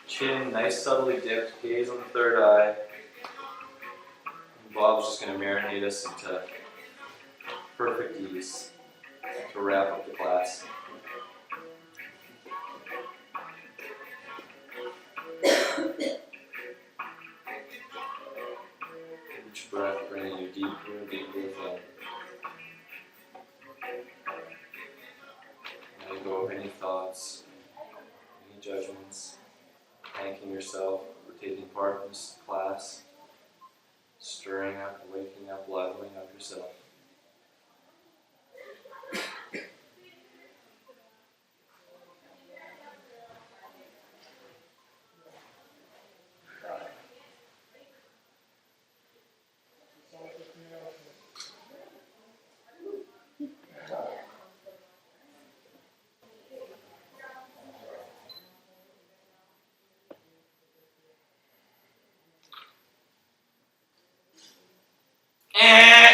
Chin nice subtly dipped, gaze on the third eye. And Bob's just going to marinate us into perfect ease to wrap up the class. Each breath bringing you deeper and deeper within. Letting go of any thoughts, any judgments. Thanking yourself for taking part in this class, stirring up, waking up, leveling up yourself.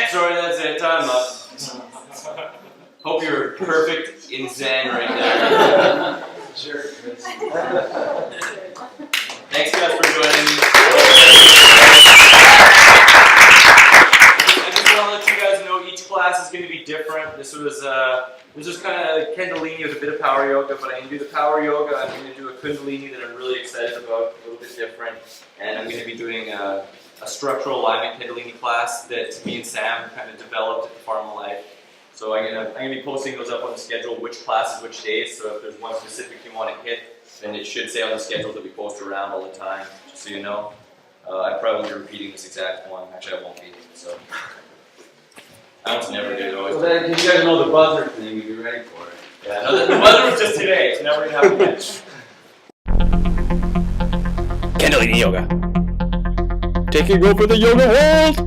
Sorry, that's it. Time up. Hope you're perfect in Zen right there. Sure. Thanks, guys, for joining me. I just want to let you guys know each class is going to be different. This was kind of Kendalini with a bit of power yoga, but I'm going to do the power yoga. I'm going to do a Kundalini that I'm really excited about, a little bit different, and I'm going to be doing a structural alignment Kendalini class that me and Sam kind of developed at the Farm of Life. So I'm gonna be posting those up on the schedule, which classes, which days. So if there's one specific you want to hit, then it should say on the schedule that we post around all the time, just so you know. I probably will be repeating this exact one. Actually, I won't be. So I almost never do. Always. Well, then, you guys know the buzzer thing. You'll be ready for it. Yeah, no, the weather was just today. It's never gonna happen again. Kendalini Yoga. Take your go for the yoga hold.